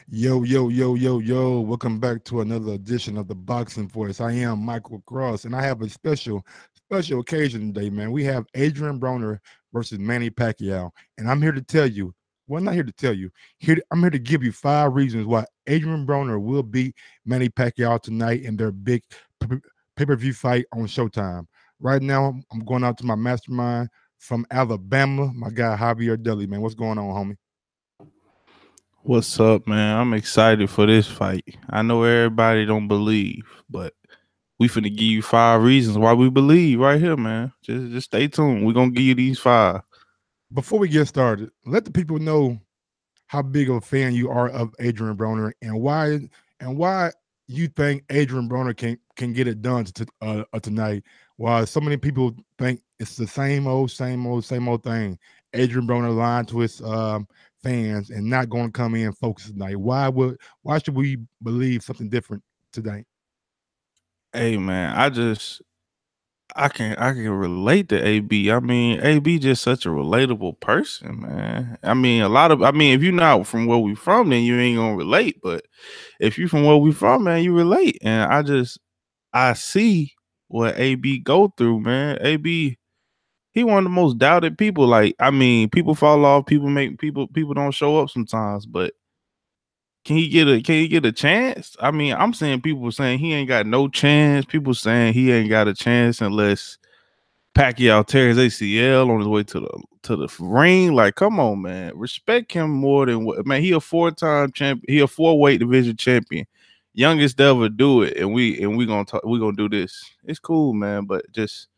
Yo, yo, yo, yo, yo. Welcome back to another edition of the Boxing Voice. I am Michael Cross, and I have a special occasion today, man. We have Adrian Broner versus Manny Pacquiao. And I'm here to tell you, well, not here to tell you, I'm here to give you 5 reasons why Adrian Broner will beat Manny Pacquiao tonight in their big pay-per-view fight on Showtime. Right now, I'm going out to my mastermind from Alabama, my guy Javier Deli, man. What's going on, homie? What's up, man? I'm excited for this fight. I know everybody don't believe, but we finna give you 5 reasons why we believe right here, man. Just stay tuned. We're gonna give you these five. Before we get started, let the people know how big of a fan you are of Adrian Broner and why you think Adrian Broner can get it done tonight. While so many people think it's the same old thing. Adrian Broner lying to his fans and not going to come in focused tonight. Why should we believe something different today? Hey, man, I can relate to AB. I mean, AB just such a relatable person, man. I mean, if you're not from where we from, then you ain't gonna relate. But if you from where we from, man, you relate. And I see what AB go through, man. AB, he one of the most doubted people. Like, I mean, people fall off, people don't show up sometimes, but can he get a chance? I mean, I'm seeing people saying he ain't got no chance. People saying he ain't got a chance unless Pacquiao tears ACL on his way to the ring. Like, come on, man. Respect him more than what, man. He a 4-time champion. He a 4 weight division champion. Youngest to ever do it. And we gonna do this. It's cool, man. But just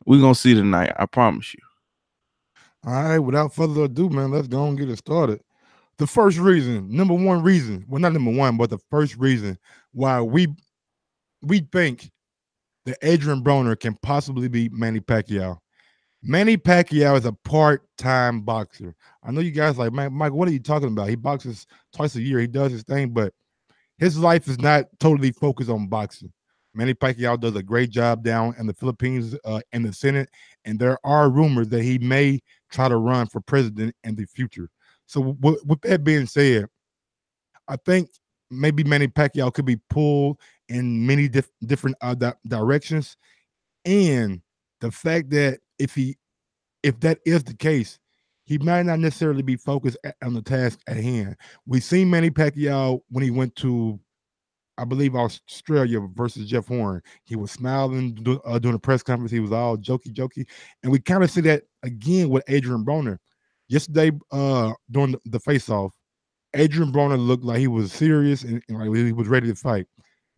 we gonna see tonight. I promise you. All right, without further ado, man, let's go and get it started. The first reason, number one reason, well, not number one, but the first reason why we think that Adrian Broner can possibly beat Manny Pacquiao. Manny Pacquiao is a part-time boxer. I know you guys like, man, Mike, what are you talking about? He boxes twice a year. He does his thing, but his life is not totally focused on boxing. Manny Pacquiao does a great job down in the Philippines in the Senate, and there are rumors that he may try to run for president in the future. So, with that being said, I think maybe Manny Pacquiao could be pulled in many different directions, and the fact that if that is the case, he might not necessarily be focused on the task at hand. We've seen Manny Pacquiao when he went to, I believe, Australia versus Jeff Horn. He was smiling during a press conference. He was all jokey, and we kind of see that again with Adrian Broner. Yesterday, during the face-off, Adrian Broner looked like he was serious and like he was ready to fight.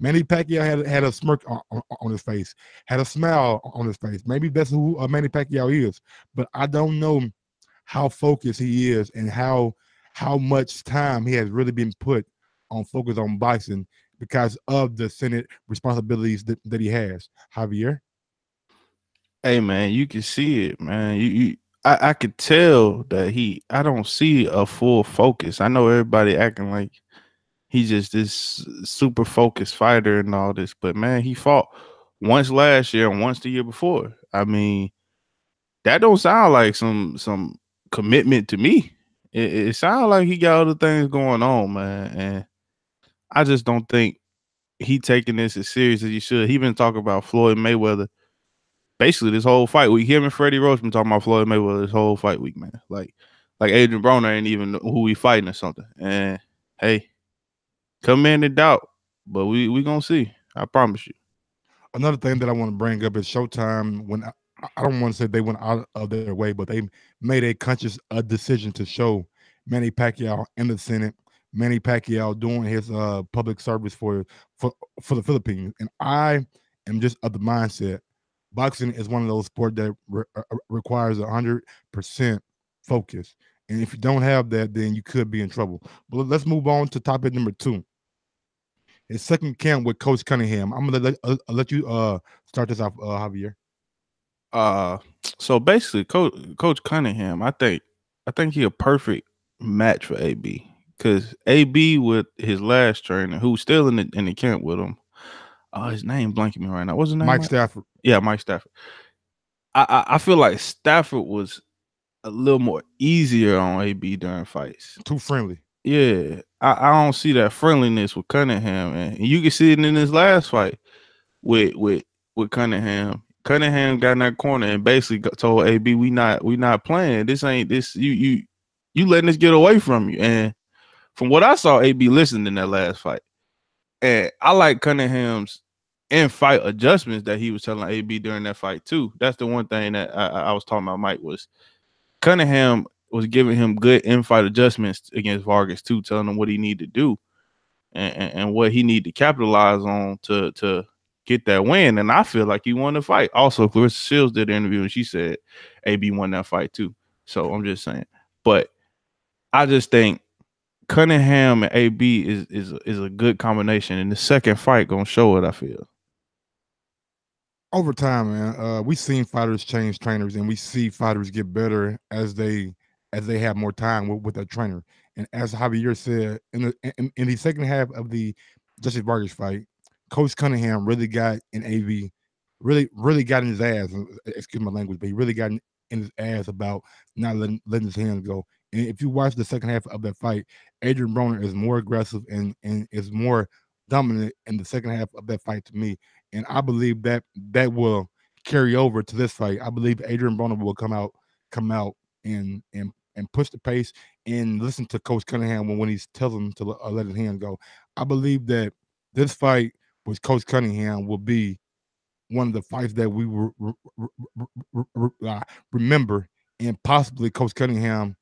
Manny Pacquiao had a smirk on his face, had a smile on his face. Maybe that's who Manny Pacquiao is, but I don't know how focused he is and how much time he has really been put on focus on boxing because of the Senate responsibilities that he has. Javier. Hey, man, you can see it, man. I could tell that I don't see a full focus. I know everybody acting like he's just this super focused fighter and all this, but man, he fought once last year and once the year before. I mean, that don't sound like some commitment to me. It sounds like he got other things going on, man, and I just don't think he taking this as serious as he should. He been talking about Floyd Mayweather basically this whole fight week. Him and Freddie Roach been talking about Floyd Mayweather this whole fight week, man. Like Adrian Broner ain't even know who he fighting or something. And hey, come in and doubt, but we gonna see. I promise you. Another thing that I want to bring up is Showtime. I don't want to say they went out of their way, but they made a conscious decision to show Manny Pacquiao in the Senate, Manny Pacquiao doing his public service for the Philippines, and I am just of the mindset boxing is one of those sports that requires 100% focus, and if you don't have that, then you could be in trouble. But let's move on to topic number two. His second camp with Coach Cunningham. I'm gonna let you start this off, Javier. Uh, so basically, Coach Cunningham, I think he a perfect match for AB because AB with his last trainer, who's still in the camp with him. His name blanking me right now. What's his name, Mike Mike? Stafford. Yeah, Mike Stafford. I feel like Stafford was a little more easier on AB during fights. Too friendly. Yeah, I don't see that friendliness with Cunningham, and you can see it in his last fight with with with Cunningham. Cunningham got in that corner and basically told AB, "We not playing. This ain't this. You letting this get away from you." And from what I saw, AB listened in that last fight, and I like Cunningham's in fight adjustments that he was telling AB during that fight too. That's the one thing that I was talking about. Mike was Cunningham was giving him good in fight adjustments against Vargas too, telling him what he needed to do and what he needed to capitalize on to get that win. And I feel like he won the fight. Also, Clarissa Shields did an interview and she said AB won that fight too. So I'm just saying. But I just think Cunningham and AB is a good combination. And the second fight gonna show it, I feel. Over time, man, we've seen fighters change trainers, and we see fighters get better as they have more time with their trainer. And as Javier said, in the second half of the Justice Vargas fight, Coach Cunningham really got in AV, really got in his ass. Excuse my language, but he really got in his ass about not letting his hands go. And if you watch the second half of that fight, Adrian Broner is more aggressive and is more dominant in the second half of that fight to me, and I believe that that will carry over to this fight. I believe Adrian Broner will come out and push the pace and listen to Coach Cunningham when he's telling him to let his hand go. I believe that this fight with Coach Cunningham will be one of the fights that we will remember, and possibly Coach Cunningham,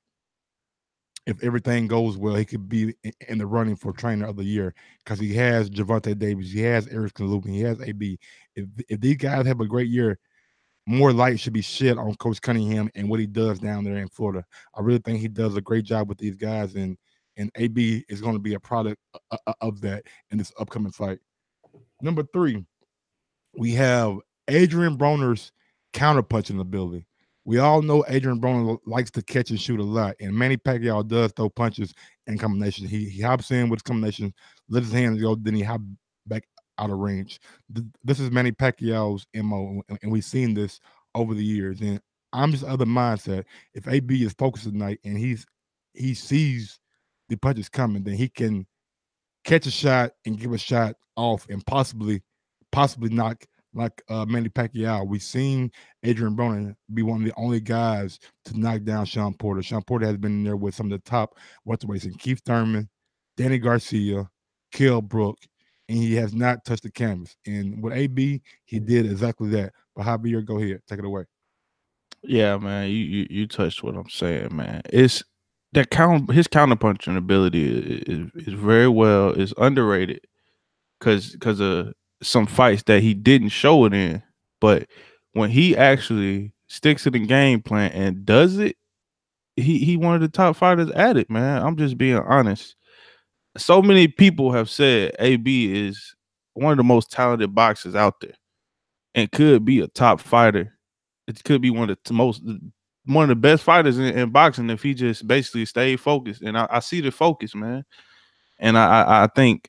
if everything goes well, he could be in the running for trainer of the year because he has Javante Davis, he has Eric Lupin, he has AB. If these guys have a great year, more light should be shed on Coach Cunningham and what he does down there in Florida. I really think he does a great job with these guys, and AB is going to be a product of that in this upcoming fight. Number three, we have Adrian Broner's counterpunching ability. We all know Adrian Broner likes to catch and shoot a lot, and Manny Pacquiao does throw punches and combinations. He hops in with combinations, let his hands go, then he hop back out of range. This is Manny Pacquiao's MO, and we've seen this over the years. And I'm just of the mindset, if AB is focused tonight and he sees the punches coming, then he can catch a shot and give a shot off and possibly knock Manny Pacquiao. We've seen Adrian Broner be one of the only guys to knock down Sean Porter. Sean Porter has been in there with some of the top welterweights in Keith Thurman, Danny Garcia, Kell Brook, and he has not touched the canvas. And with AB, he did exactly that. But Javier, go ahead, take it away. Yeah, man, you touched what I'm saying, man. It's that his counterpunching ability is very well is underrated because of some fights that he didn't show it in, but when he actually sticks to the game plan and does it, he one of the top fighters at it, man. I'm just being honest. So many people have said AB is one of the most talented boxers out there and could be a top fighter. It could be one of the best fighters in boxing if he just basically stayed focused. And I see the focus, man. And I think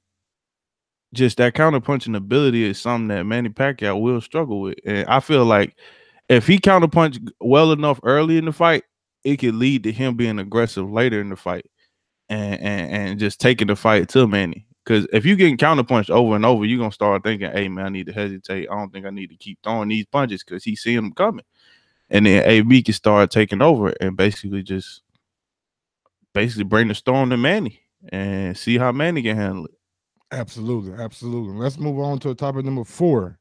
just that counterpunching ability is something that Manny Pacquiao will struggle with. And I feel like if he counterpunch well enough early in the fight, it could lead to him being aggressive later in the fight and just taking the fight to Manny. Because if you getting counterpunched over and over, you're gonna start thinking, "Hey man, I need to hesitate. I don't think I need to keep throwing these punches because he's seeing them coming." And then AB can start taking over and basically bring the storm to Manny and see how Manny can handle it. Absolutely, absolutely. Let's move on to topic number four.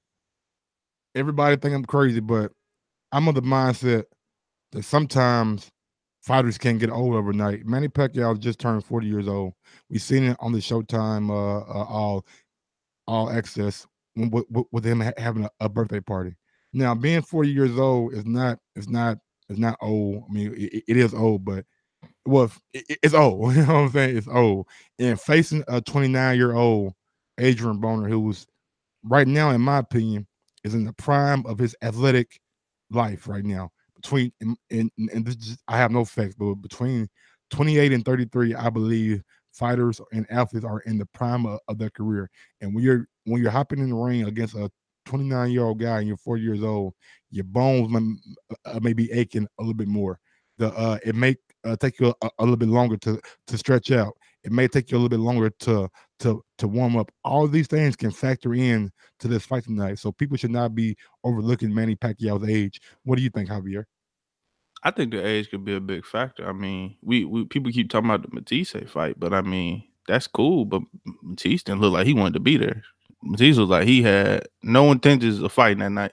Everybody think I'm crazy, but I'm of the mindset that sometimes fighters can't get old overnight. Manny Pacquiao just turned 40 years old. We've seen it on the Showtime all access with him having a birthday party. Now, being 40 years old is not old. I mean, it is old, but well, it's old. You know what I'm saying? It's old. And facing a 29-year-old Adrian Broner, who was right now, in my opinion, is in the prime of his athletic life right now. Between and this is, I have no facts, but between 28 and 33, I believe fighters and athletes are in the prime of their career. And when you're hopping in the ring against a 29-year-old guy and you're 40 years old, your bones may be aching a little bit more. The it may take you a little bit longer to stretch out. It may take you a little bit longer to warm up. All these things can factor in to this fight tonight. So people should not be overlooking Manny Pacquiao's age. What do you think, Javier? I think the age could be a big factor. I mean, we people keep talking about the Matisse fight, but I mean that's cool. But Matisse didn't look like he wanted to be there. Matisse looked like he had no intentions of fighting that night,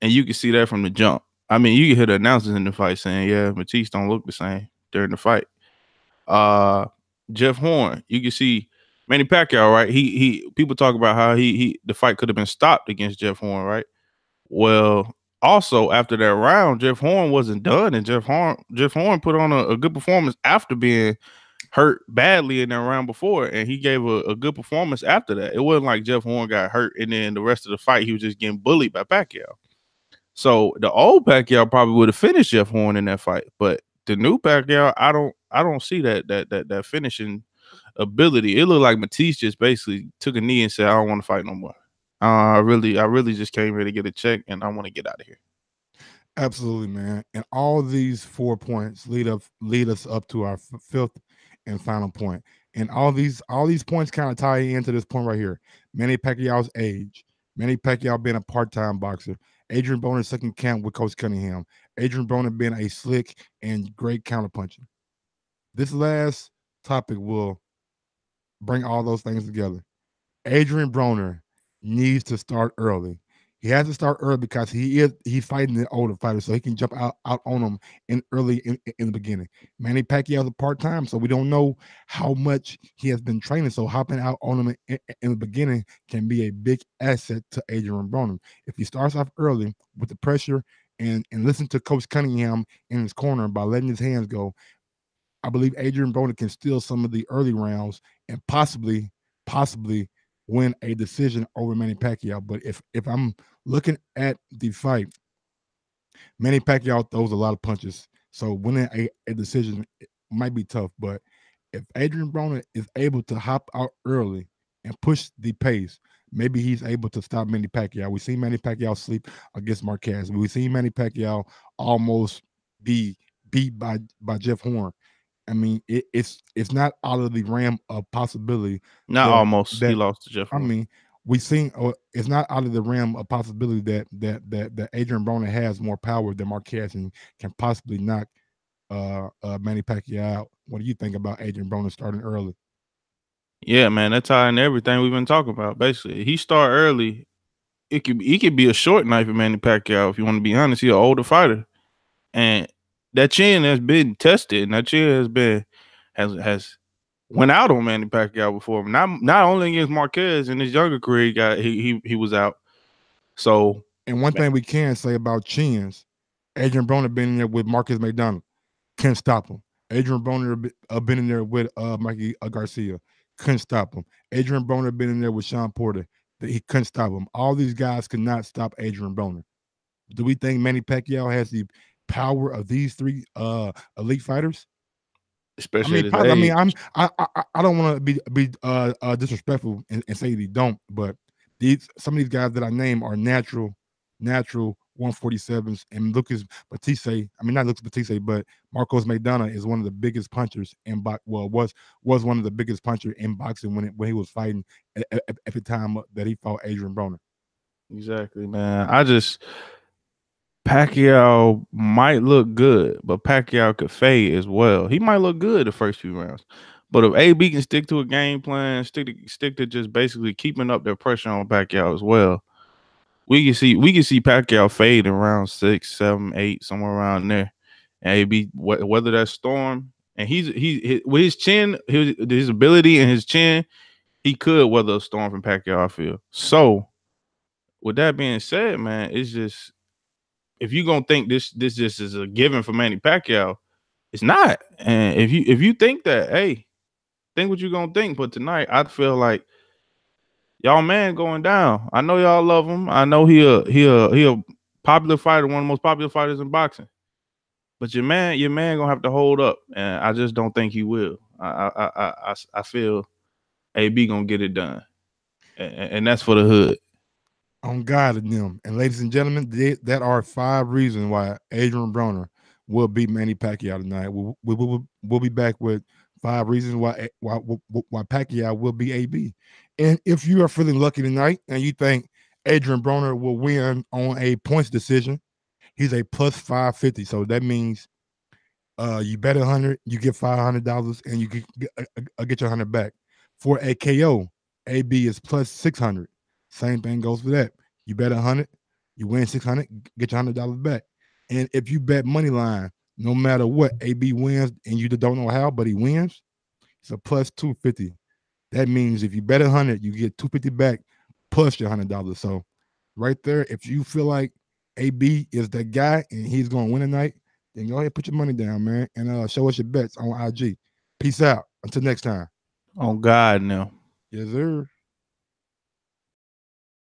and you can see that from the jump. I mean, you can hear the announcers in the fight saying, "Yeah, Matisse don't look the same during the fight." Uh, Jeff Horn, you can see Manny Pacquiao, right? He people talk about how he the fight could have been stopped against Jeff Horn, right? Well, also after that round, Jeff Horn wasn't done, and Jeff Horn put on a good performance after being hurt badly in that round before, and he gave a good performance after that. It wasn't like Jeff Horn got hurt and then the rest of the fight he was just getting bullied by Pacquiao. So the old Pacquiao probably would have finished Jeff Horn in that fight, but the new Pacquiao, I don't see that finishing ability. It looked like Matisse just basically took a knee and said, "I don't want to fight no more. I really just came here to get a check, and I want to get out of here." Absolutely, man. And all these 4 points lead us up to our fifth and final point. And all these points kind of tie into this point right here. Manny Pacquiao's age, Manny Pacquiao being a part-time boxer, Adrian Broner's second camp with Coach Cunningham, Adrian Broner being a slick and great counterpuncher. This last topic will bring all those things together. Adrian Broner needs to start early. He has to start early because he's fighting the older fighters, so he can jump out on them in the beginning. Manny Pacquiao's a part time, so we don't know how much he has been training. So hopping out on him in the beginning can be a big asset to Adrian Broner if he starts off early with the pressure and listen to Coach Cunningham in his corner by letting his hands go. I believe Adrian Broner can steal some of the early rounds and possibly win a decision over Manny Pacquiao. But if I'm looking at the fight, Manny Pacquiao throws a lot of punches, so winning a decision might be tough. But if Adrian Broner is able to hop out early and push the pace, maybe he's able to stop Manny Pacquiao. We seen Manny Pacquiao sleep against Marquez. We seen Manny Pacquiao almost be beat by Jeff Horn. I mean, it's not out of the realm of possibility Not that almost. He that lost to Jeff I Horn. mean, we seen it's not out of the realm of possibility that Adrian Broner has more power than Marquez and can possibly knock Manny Pacquiao out. What do you think about Adrian Broner starting early? Yeah, man, that's tying everything we've been talking about. Basically, he start early. He could be a short knife for Manny Pacquiao if you want to be honest. He's an older fighter, and that chin has been tested, and that chin has went out on Manny Pacquiao before. Not only against Marquez in his younger career, he was out. So And one thing we can say about chins, Adrian Broner been in there with Marcus McDonald, couldn't stop him. Adrian Broner been in there with Mikey Garcia, couldn't stop him. Adrian Broner been in there with Sean Porter, that he couldn't stop him. All these guys could not stop Adrian Broner. Do we think Manny Pacquiao has the power of these three elite fighters? I especially mean, at his I mean, age, I don't want to be disrespectful and say they don't, but these some of these guys that I name are natural 147s, and Lucas Batiste. I mean, not Lucas Batiste, but Marcos Maidana is one of the biggest punchers in box. Well, was one of the biggest puncher in boxing when he was fighting at the time that he fought Adrian Broner. exactly, man. Pacquiao might look good, but Pacquiao could fade as well. He might look good the first few rounds, but if AB can stick to a game plan, stick to just basically keeping up their pressure on Pacquiao as well, we can see Pacquiao fade in round 6, 7, 8, somewhere around there, and AB whether that storm, and with his chin, his ability and his chin, he could weather a storm from Pacquiao. I feel so. With that being said, man, it's just if you gonna think this just is a given for Manny Pacquiao, it's not. And if you think that, hey, think what you're gonna think. But tonight, I feel like y'all man going down. I know y'all love him. I know he a popular fighter, one of the most popular fighters in boxing. But your man gonna have to hold up, and I just don't think he will. I feel AB gonna get it done, and that's for the hood. On God and them. And ladies and gentlemen, that are 5 reasons why Adrian Broner will beat Manny Pacquiao tonight. We'll be back with 5 reasons why Pacquiao will be AB. And if you are feeling lucky tonight and you think Adrian Broner will win on a points decision, he's a plus 550. So that means you bet 100, you get $500, and you get your 100 back. For a KO, AB is plus 600. Same thing goes for that. You bet 100, you win 600, get your $100 back. And if you bet money line, no matter what, AB wins, and you don't know how, but he wins, it's a plus 250. That means if you bet 100, you get 250 back plus your $100. So right there, if you feel like AB is the guy and he's going to win tonight, then go ahead and put your money down, man, and show us your bets on IG. Peace out. Until next time. On God now. Yes, sir.